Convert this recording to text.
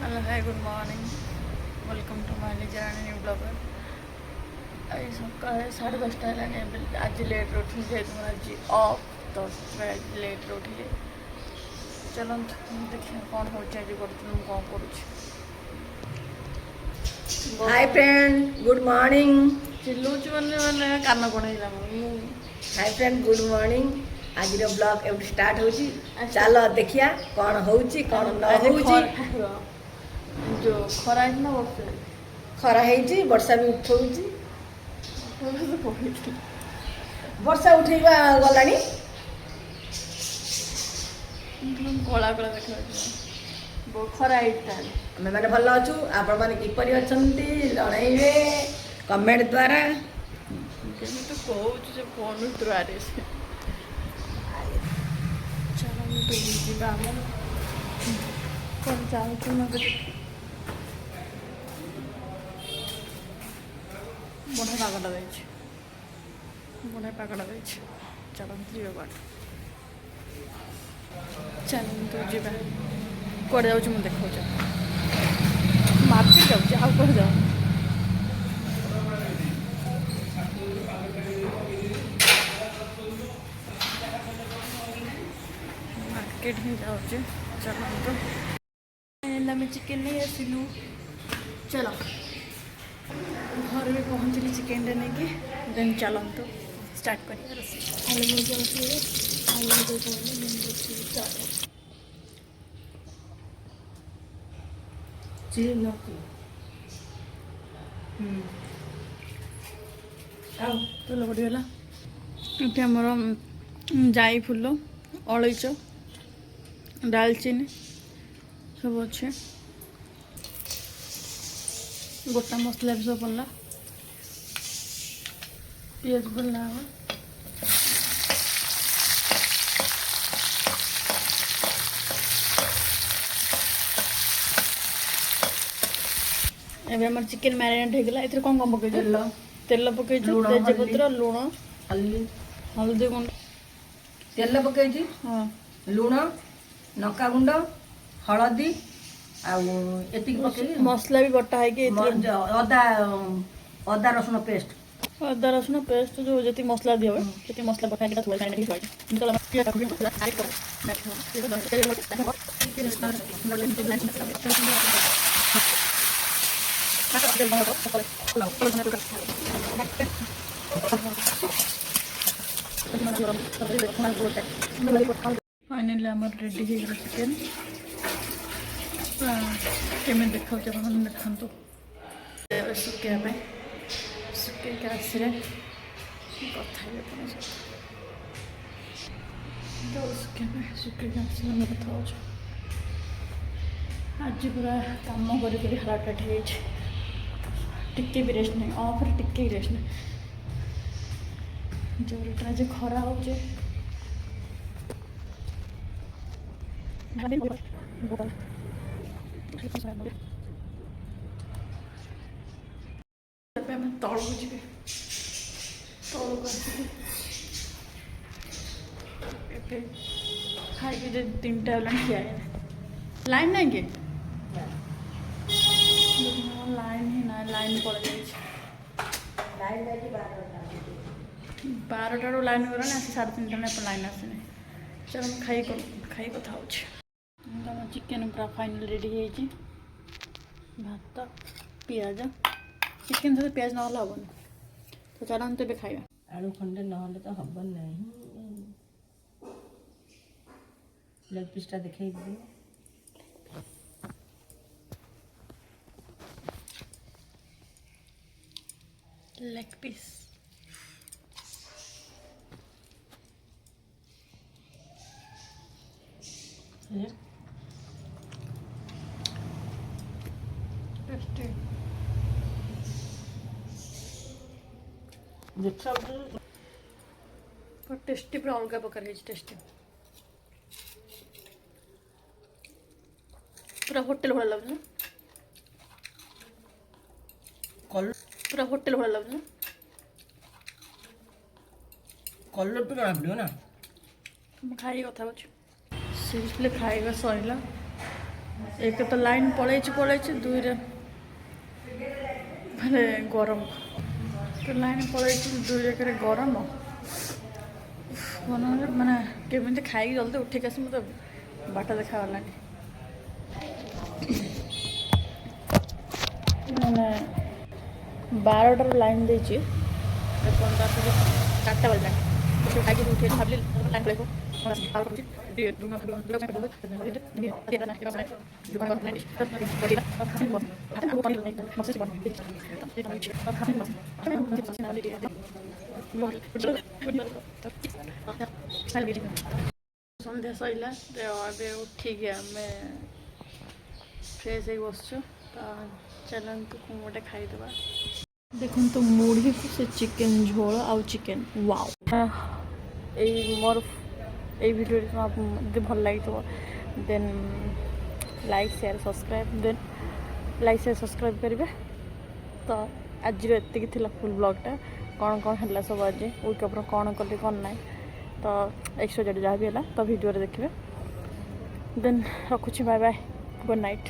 Hello hi good morning welcome to my journey new blogger आज सकाल 10:30 है आज लेट उठी जेहतु मैं आज ऑफ तो लेट उठी चलो देखिए कौन हो आज कौन कौन हाय फ्रेंड गुड मॉर्निंग चिल्लुच मैंने कान कणेला हाय फ्रेंड गुड मॉर्निंग आज ब्लॉग एवं स्टार्ट होची चलो देखिया कौन होची कौन न होची जो खरा है ना वर्षा खरा हेची वर्षा भी उठौची वर्षा उठेबा गलानी कला कला देखा खरा है आमे माने भल अछु आपण माने किपरि अछंती जणैबे कमेंट द्वारा केमी तो कहूँ से फोन द्वारे से चलो मैं तो जीवा कौन चाहूँ मैं बढ़िया पागटा देଛି बढ़िया पागटा देଛି चलते जीवा बाट चलते जीवा कौड़े जाऊँ मुझे देखा मार्केट जाऊँ आउ कौड़े जाऊँ मार्केट ही जाऊँ चलते आम चिकेन नहीं आसलु चलो घर भी पहुँचली चिकेन नहीं कि देन चलते स्टार्ट कर तेल पड़गला ये आमर जाई फुल अलैच डालचीनी सब अच्छे गोटा मसला भी सब पड़ला पियाज पड़ला एबे हमर चिकन मैरिनेट हो गला इथरे कौन कौन पके तेल पके तेजपत्र लुण हल्दी गुंड तेल पके हाँ लुण नका गुंड हलदी आती मसला भी बटा है कि अदा अदा रसुण पेस्ट अदा रसुण पेस्ट जो जी मसला दिए जी मसला बटा फाइनली आम रेडी हो चिकेन केमी देखा देखु सुखा सुखे आसले कथा सुखे आसले कथा हो आज पूरा कम कर हार्ट अटैक टिके भी रेस्ट नहीं ऑफ टिके रेस्ट नहीं जोर आज खरा हो तौक जी तौक खाई 3टा खिया लाइन नहीं कि लाइन ही ना लाइन पड़ जारटा लाइन गला आसी 3:30 लाइन आसने चलो खाई कथा हो चिकेन पूरा फाइनल रेडी भात पियाज चिकेन सहित पियाज ना हेन तो चलते भी खाଇବା आलू खंडे ना तो हम नहीं लेग पीसटा देखा लेग पीस टेस्टी पूरा अलग प्रकार टेस्टी पूरा होटेल भाई लगुच पूरा होटेल भाई लगुच कलर तो जଣା पड़ो ना खाई कथा सीरियसली खाଇବା ସରିଲା एक तो लाइन पलैची दुईरे माने गरम तो लाइन पलैची दुई जगह गरम मन माने केमी खाई जल्दी उठिक आस मत बाट देखा मैंने 12टार लाइन देती चार्टा बजे खाई उठे भाविली लाइन पड़े सन्ध्या सैला उठिक आम फ्रेश हो बसचु तो चलतु गोटे खाईदे देखो तो मुढ़ी से चिकेन झोल आउ चिकेन वाओ मोर ये वीडियो यदि भल लगी then like share subscribe then like share subscribe करेंगे तो आज एति फुल ब्लॉगटा कौन कौन है सब आज वीक कौन कली कौन ना तो एक्स्ट्रा जहाँ भी है तो वीडियो देखिए देन रखुच्छी बाय बाय गुड नाइट।